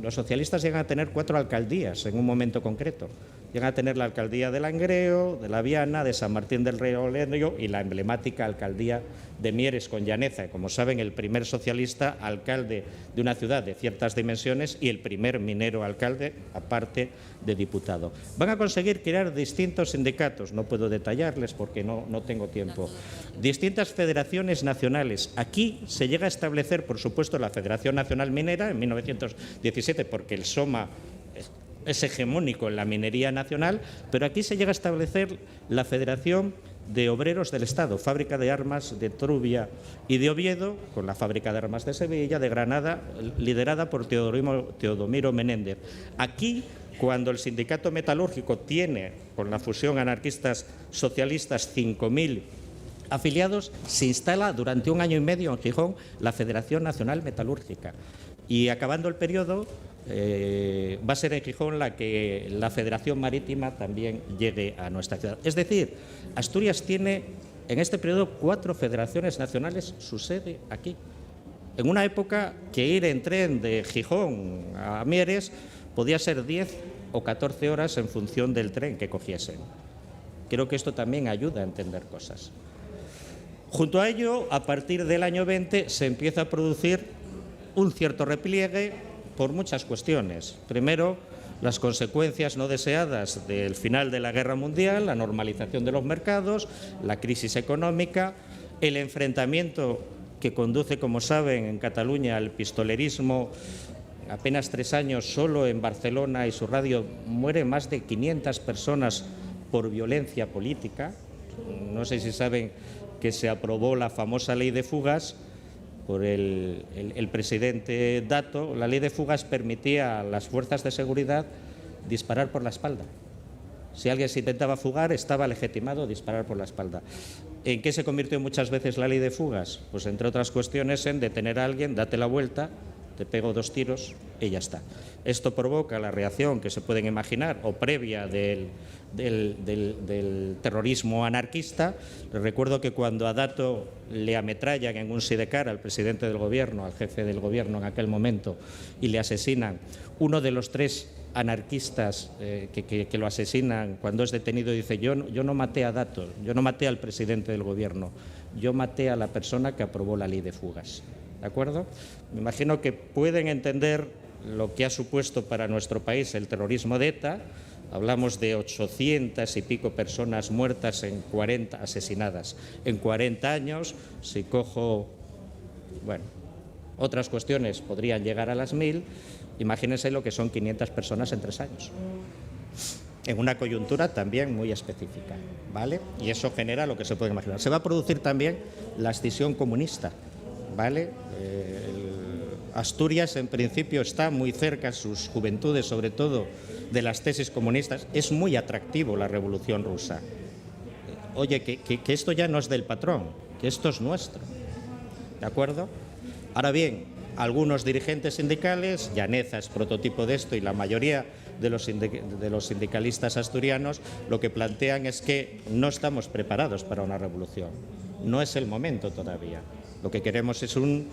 Los socialistas llegan a tener 4 alcaldías en un momento concreto. Llegan a tener la alcaldía de Langreo, de La Viana, de San Martín del Reolero y la emblemática alcaldía de Mieres con Llaneza. Como saben, el primer socialista alcalde de una ciudad de ciertas dimensiones y el primer minero alcalde, aparte de diputado. Van a conseguir crear distintos sindicatos, no puedo detallarles porque no tengo tiempo. Distintas federaciones nacionales. Aquí se llega a establecer, por supuesto, la Federación Nacional Minera en 1917, porque el SOMA es hegemónico en la minería nacional, pero aquí se llega a establecer la Federación de Obreros del Estado, fábrica de armas de Trubia y de Oviedo, con la fábrica de armas de Sevilla, de Granada, liderada por Teodomiro Menéndez. Aquí, cuando el sindicato metalúrgico tiene, con la fusión anarquistas socialistas, 5.000 afiliados, se instala durante 1 año y medio en Gijón la Federación Nacional Metalúrgica. Y acabando el periodo, va a ser en Gijón que la Federación Marítima también llegue a nuestra ciudad. Es decir, Asturias tiene en este periodo 4 federaciones nacionales, su sede aquí. En una época que ir en tren de Gijón a Mieres podía ser 10 o 14 horas en función del tren que cogiesen. Creo que esto también ayuda a entender cosas. Junto a ello, a partir del año 20 se empieza a producir un cierto repliegue por muchas cuestiones. Primero, las consecuencias no deseadas del final de la Guerra Mundial, la normalización de los mercados, la crisis económica, el enfrentamiento que conduce, como saben, en Cataluña al pistolerismo. Apenas 3 años, solo en Barcelona y su radio mueren más de 500 personas por violencia política. No sé si saben que se aprobó la famosa ley de fugas por el presidente Dato, la ley de fugas permitía a las fuerzas de seguridad disparar por la espalda. Si alguien se intentaba fugar, estaba legitimado disparar por la espalda. ¿En qué se convirtió muchas veces la ley de fugas? Pues entre otras cuestiones en detener a alguien, date la vuelta, te pego 2 tiros y ya está. Esto provoca la reacción que se pueden imaginar o previa del terrorismo anarquista. Les recuerdo que cuando a Dato le ametrallan en un sidecar al presidente del gobierno, al jefe del gobierno en aquel momento, y le asesinan, uno de los 3 anarquistas que lo asesinan, cuando es detenido, dice: yo no maté a Dato, yo no maté al presidente del gobierno, yo maté a la persona que aprobó la ley de fugas. ¿De acuerdo? Me imagino que pueden entender lo que ha supuesto para nuestro país el terrorismo de ETA. Hablamos de 800 y pico personas muertas asesinadas en 40 años. Si cojo, bueno, otras cuestiones podrían llegar a las 1000. Imagínense lo que son 500 personas en 3 años, en una coyuntura también muy específica, ¿vale? Y eso genera lo que se puede imaginar. Se va a producir también la escisión comunista, ¿vale? Asturias, en principio, está muy cerca, sus juventudes, sobre todo, de las tesis comunistas. Es muy atractivo la Revolución Rusa. Oye, que esto ya no es del patrón, que esto es nuestro, ¿de acuerdo? Ahora bien, algunos dirigentes sindicales, Llaneza es prototipo de esto, y la mayoría de los sindicalistas asturianos, lo que plantean es que no estamos preparados para una revolución. No es el momento todavía. Lo que queremos es un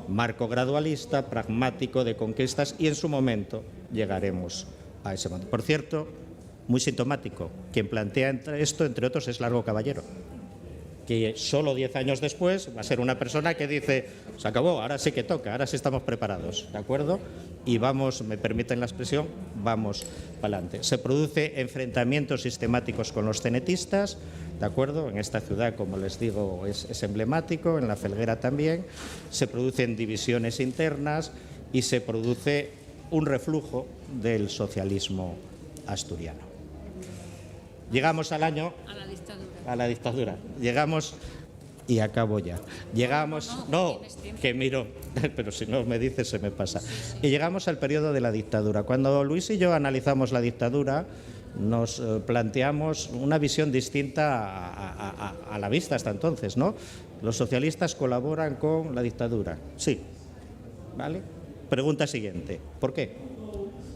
marco gradualista, pragmático, de conquistas, y en su momento llegaremos a ese momento. Por cierto, muy sintomático, quien plantea esto, entre otros, es Largo Caballero, que solo 10 años después va a ser una persona que dice: se acabó, ahora sí que toca, ahora sí estamos preparados, ¿de acuerdo? Y vamos, me permiten la expresión, vamos para adelante. Se produce enfrentamientos sistemáticos con los cenetistas, ¿de acuerdo? En esta ciudad, como les digo, es emblemático, en La Felguera también. Se producen divisiones internas y se produce un reflujo del socialismo asturiano. Llegamos al año... A la dictadura. Llegamos, y acabo ya. Llegamos, no, que miro, pero si no me dices se me pasa. Y llegamos al periodo de la dictadura. Cuando Luis y yo analizamos la dictadura, nos planteamos una visión distinta a la vista hasta entonces, ¿no? Los socialistas colaboran con la dictadura. Sí, ¿vale? Pregunta siguiente, ¿por qué?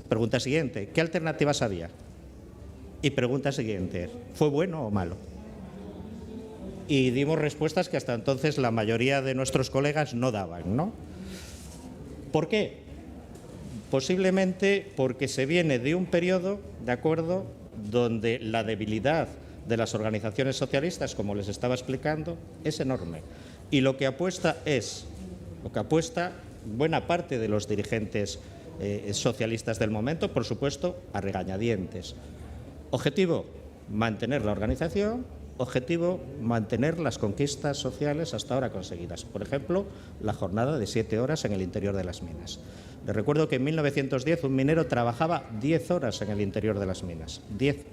Pregunta siguiente, ¿qué alternativas había? Y pregunta siguiente, ¿fue bueno o malo? Y dimos respuestas que hasta entonces la mayoría de nuestros colegas no daban, ¿no? ¿Por qué? Posiblemente porque se viene de un periodo, ¿de acuerdo?, donde la debilidad de las organizaciones socialistas, como les estaba explicando, es enorme. Y lo que apuesta buena parte de los dirigentes socialistas del momento, por supuesto, a regañadientes. Objetivo, mantener la organización. Objetivo, mantener las conquistas sociales hasta ahora conseguidas. Por ejemplo, la jornada de 7 horas en el interior de las minas. Les recuerdo que en 1910 un minero trabajaba 10 horas en el interior de las minas. 10.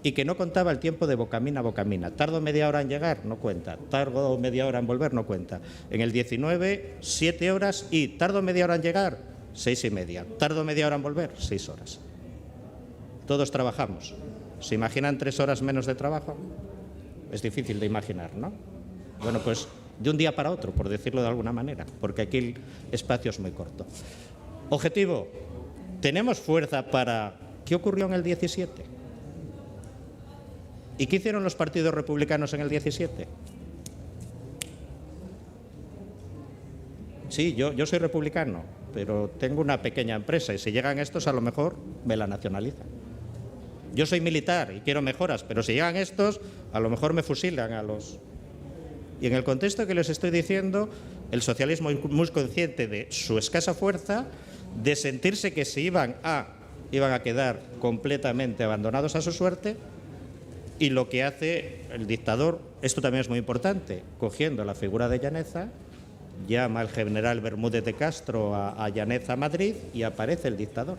Y que no contaba el tiempo de bocamina a bocamina. Tardo media hora en llegar, no cuenta. Tardo media hora en volver, no cuenta. En el 19, 7 horas y tardo media hora en llegar, 6:30. Tardo media hora en volver, 6 horas. Todos trabajamos. ¿Se imaginan 3 horas menos de trabajo? Es difícil de imaginar, ¿no? Bueno, pues de un día para otro, por decirlo de alguna manera, porque aquí el espacio es muy corto. Objetivo, ¿tenemos fuerza para...? ¿Qué ocurrió en el 17? ¿Y qué hicieron los partidos republicanos en el 17? Sí, yo soy republicano, pero tengo una pequeña empresa y si llegan estos a lo mejor me la nacionalizan. Yo soy militar y quiero mejoras, pero si llegan estos, a lo mejor me fusilan a los... Y en el contexto que les estoy diciendo, el socialismo es muy consciente de su escasa fuerza, de sentirse que se iban a quedar completamente abandonados a su suerte, y lo que hace el dictador, esto también es muy importante, cogiendo la figura de Llaneza, llama al general Bermúdez de Castro a Llaneza a Madrid y aparece el dictador,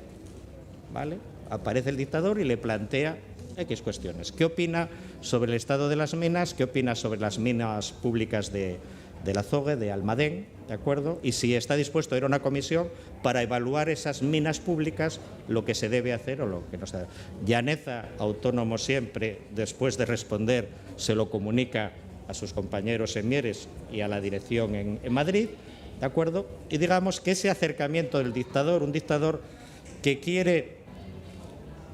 ¿vale? Aparece el dictador y le plantea X cuestiones. ¿Qué opina sobre el estado de las minas? ¿Qué opina sobre las minas públicas de del Azogue, de Almadén, ¿de acuerdo? Y si está dispuesto a ir a una comisión para evaluar esas minas públicas, lo que se debe hacer o lo que no se debe. Llaneza, autónomo siempre, después de responder, se lo comunica a sus compañeros en Mieres y a la dirección en Madrid, ¿de acuerdo? Y digamos que ese acercamiento del dictador, un dictador que quiere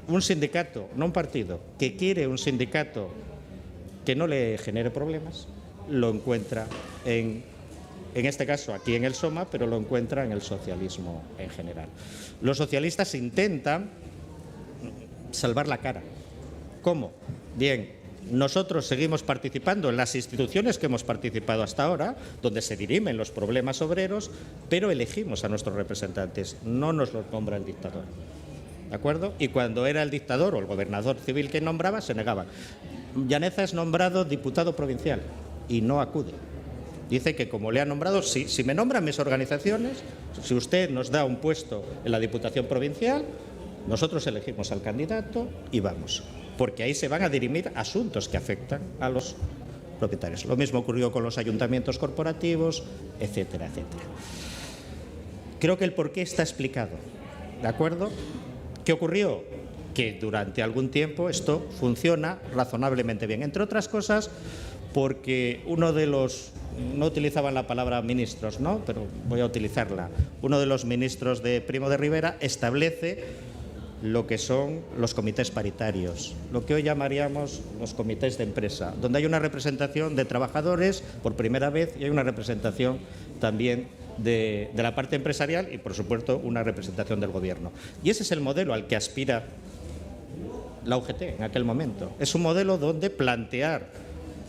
un sindicato, no un partido, que quiere un sindicato que no le genere problemas, lo encuentra en este caso aquí en el SOMA, pero lo encuentra en el socialismo en general. Los socialistas intentan salvar la cara. ¿Cómo? Bien, nosotros seguimos participando en las instituciones que hemos participado hasta ahora, donde se dirimen los problemas obreros, pero elegimos a nuestros representantes, no nos los nombra el dictador. ¿De acuerdo? Y cuando era el dictador o el gobernador civil que nombraba, se negaban. Llaneza es nombrado diputado provincial y no acude. Dice que como le han nombrado, si me nombran mis organizaciones, si usted nos da un puesto en la Diputación Provincial, nosotros elegimos al candidato y vamos, porque ahí se van a dirimir asuntos que afectan a los propietarios. Lo mismo ocurrió con los ayuntamientos corporativos, etcétera, etcétera. Creo que el porqué está explicado, ¿de acuerdo? ¿Qué ocurrió? Que durante algún tiempo esto funciona razonablemente bien, entre otras cosas porque uno de los, no utilizaban la palabra ministros, ¿no?, pero voy a utilizarla, uno de los ministros de Primo de Rivera establece lo que son los comités paritarios, lo que hoy llamaríamos los comités de empresa, donde hay una representación de trabajadores por primera vez y hay una representación también de la parte empresarial y, por supuesto, una representación del gobierno. Y ese es el modelo al que aspira la UGT en aquel momento. Es un modelo donde plantear,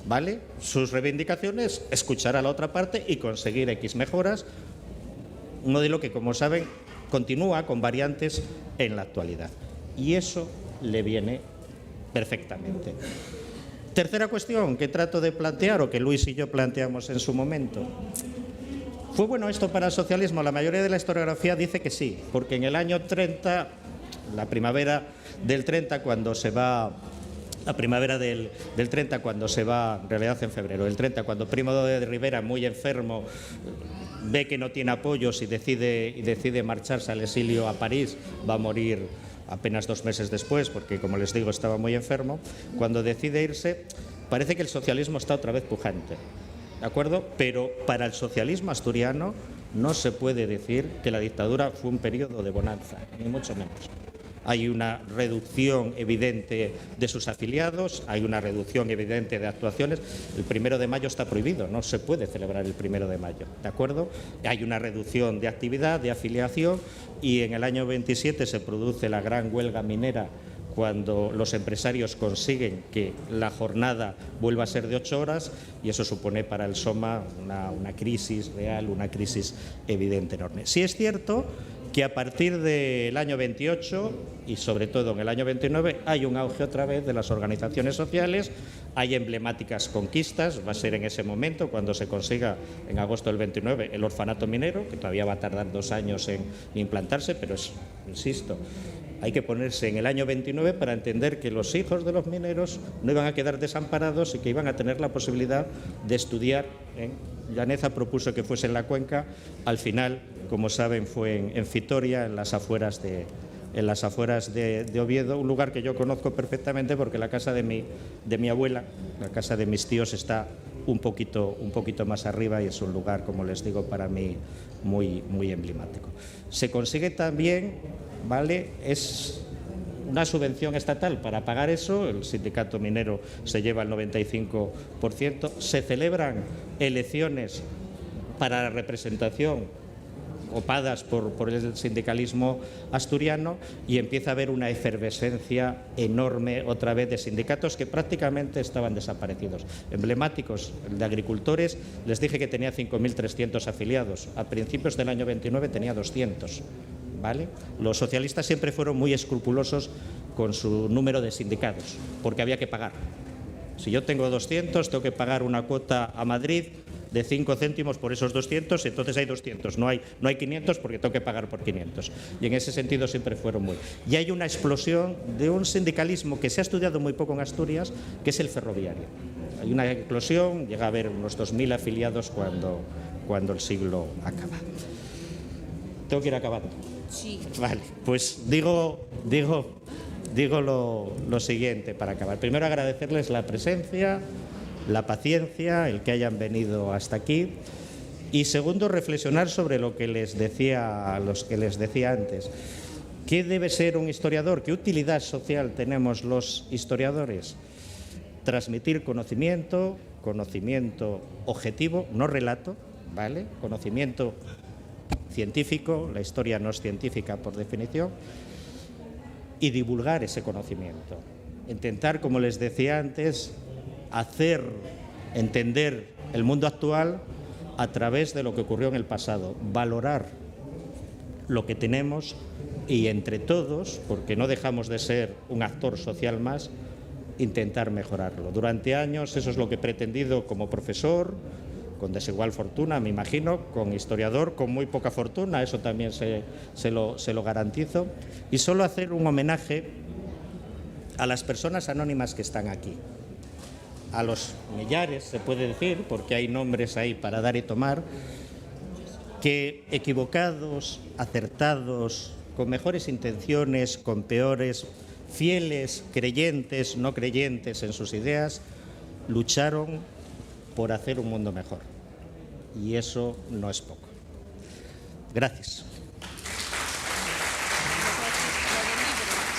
¿vale?, sus reivindicaciones, escuchar a la otra parte y conseguir X mejoras. Un modelo que, como saben, continúa con variantes en la actualidad. Y eso le viene perfectamente. Tercera cuestión que trato de plantear, o que Luis y yo planteamos en su momento. ¿Fue bueno esto para el socialismo? La mayoría de la historiografía dice que sí, porque en el año 30, la primavera del 30, cuando se va... La primavera del 30, cuando se va, en realidad en febrero del 30, cuando Primo de Rivera, muy enfermo, ve que no tiene apoyos y decide marcharse al exilio a París, va a morir apenas 2 meses después, porque, como les digo, estaba muy enfermo. Cuando decide irse, parece que el socialismo está otra vez pujante, ¿de acuerdo? Pero para el socialismo asturiano no se puede decir que la dictadura fue un periodo de bonanza, ni mucho menos. Hay una reducción evidente de sus afiliados, hay una reducción evidente de actuaciones. El 1 de mayo está prohibido, no se puede celebrar el 1 de mayo, ¿de acuerdo? Hay una reducción de actividad, de afiliación, y en el año 27 se produce la gran huelga minera, cuando los empresarios consiguen que la jornada vuelva a ser de 8 horas, y eso supone para el SOMA una crisis real, una crisis evidente enorme. Sí es cierto que a partir del año 28 y sobre todo en el año 29 hay un auge otra vez de las organizaciones sociales, hay emblemáticas conquistas, va a ser en ese momento cuando se consiga en agosto del 29 el orfanato minero, que todavía va a tardar 2 años en implantarse, pero es, insisto, hay que ponerse en el año 29 para entender que los hijos de los mineros no iban a quedar desamparados y que iban a tener la posibilidad de estudiar. Llaneza propuso que fuese en la Cuenca, al final, como saben, fue en Vitoria, en las afueras de Oviedo, un lugar que yo conozco perfectamente porque la casa de mi abuela, la casa de mis tíos, está un poquito más arriba y es un lugar, como les digo, para mí muy, muy emblemático. Se consigue también, ¿vale?, es una subvención estatal para pagar eso, el sindicato minero se lleva el 95%, se celebran elecciones para la representación copadas por el sindicalismo asturiano y empieza a haber una efervescencia enorme otra vez de sindicatos que prácticamente estaban desaparecidos. Emblemáticos, el de agricultores, les dije que tenía 5.300 afiliados, a principios del año 29 tenía 200. ¿Vale? Los socialistas siempre fueron muy escrupulosos con su número de sindicatos, porque había que pagar. Si yo tengo 200, tengo que pagar una cuota a Madrid de 5 céntimos por esos 200, entonces hay 200, no hay 500 porque tengo que pagar por 500. Y en ese sentido siempre fueron muy... Y hay una explosión de un sindicalismo que se ha estudiado muy poco en Asturias, que es el ferroviario. Hay una explosión, llega a haber unos 2.000 afiliados cuando el siglo acaba. ¿Tengo que ir acabando? Sí. Vale, pues digo lo siguiente para acabar. Primero, agradecerles la presencia, la paciencia, el que hayan venido hasta aquí. Y segundo, reflexionar sobre lo que les decía antes. ¿Qué debe ser un historiador? ¿Qué utilidad social tenemos los historiadores? Transmitir conocimiento objetivo, no relato, ¿vale? Conocimiento científico, la historia no es científica por definición, y divulgar ese conocimiento. Intentar, como les decía antes, hacer entender el mundo actual a través de lo que ocurrió en el pasado, valorar lo que tenemos y entre todos, porque no dejamos de ser un actor social más, intentar mejorarlo. Durante años eso es lo que he pretendido como profesor, con desigual fortuna, me imagino, con historiador con muy poca fortuna, eso también se lo garantizo, y solo hacer un homenaje a las personas anónimas que están aquí, a los millares, se puede decir, porque hay nombres ahí para dar y tomar, que equivocados, acertados, con mejores intenciones, con peores, fieles, creyentes, no creyentes en sus ideas, lucharon por hacer un mundo mejor. Y eso no es poco. Gracias.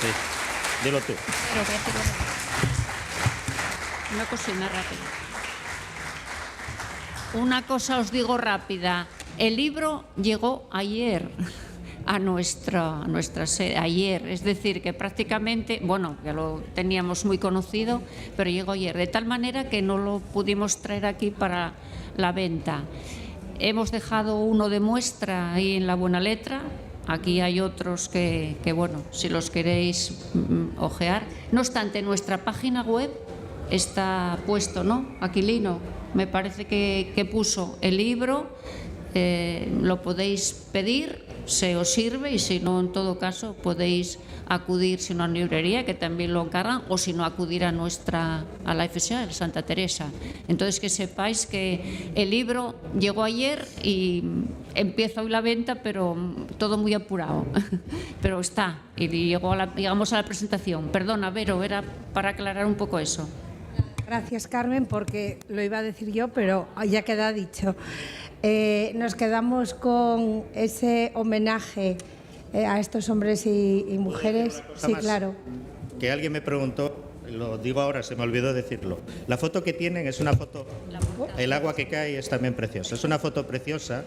Sí, dilo tú. Una cocina rápida. Una cosa os digo rápida. El libro llegó ayer a nuestra sede, ayer, es decir, que prácticamente, bueno, ya lo teníamos muy conocido, pero llegó ayer, de tal manera que no lo pudimos traer aquí para la venta. Hemos dejado uno de muestra ahí en La Buena Letra, aquí hay otros que bueno, si los queréis ojear. No obstante, en nuestra página web está puesto, ¿no? Aquilino, me parece que puso el libro, lo podéis pedir, se os sirve, y si no, en todo caso, podéis acudir, si no, a una librería, que también lo encargan, o si no, acudir a la FSA, Santa Teresa. Entonces, que sepáis que el libro llegó ayer y empieza hoy la venta, pero todo muy apurado. Pero está, y llegamos a la presentación. Perdona, Vero, era para aclarar un poco eso. Gracias, Carmen, porque lo iba a decir yo, pero ya queda dicho. Nos quedamos con ese homenaje a estos hombres y mujeres. Sí, más, claro. Que alguien me preguntó, lo digo ahora, se me olvidó decirlo. La foto que tienen es una foto, el agua que cae es también preciosa. Es una foto preciosa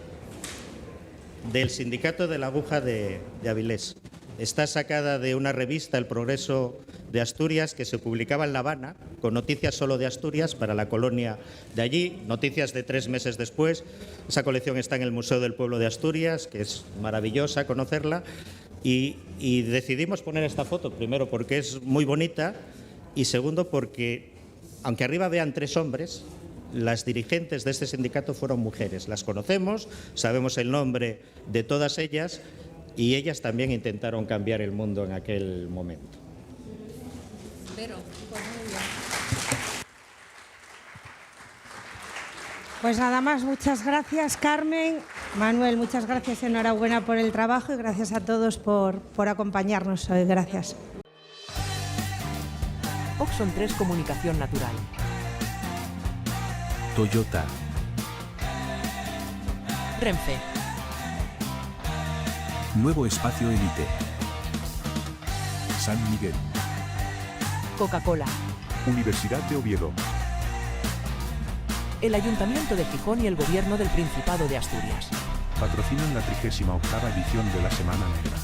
del Sindicato de la Aguja de Avilés. Está sacada de una revista, El Progreso de Asturias, que se publicaba en La Habana, con noticias solo de Asturias para la colonia de allí, noticias de 3 meses después. Esa colección está en el Museo del Pueblo de Asturias, que es maravillosa conocerla, y decidimos poner esta foto, primero porque es muy bonita, y segundo porque, aunque arriba vean 3 hombres, las dirigentes de este sindicato fueron mujeres. Las conocemos, sabemos el nombre de todas ellas, y ellas también intentaron cambiar el mundo en aquel momento. Pero, pues muy bien. Pues nada más, muchas gracias, Carmen. Manuel, muchas gracias, enhorabuena por el trabajo y gracias a todos por acompañarnos hoy. Gracias. Oxon 3 Comunicación Natural. Toyota. Renfe. Nuevo Espacio Elite. San Miguel. Coca-Cola. Universidad de Oviedo. El Ayuntamiento de Gijón y el Gobierno del Principado de Asturias. Patrocinan la 38ª edición de la Semana Negra.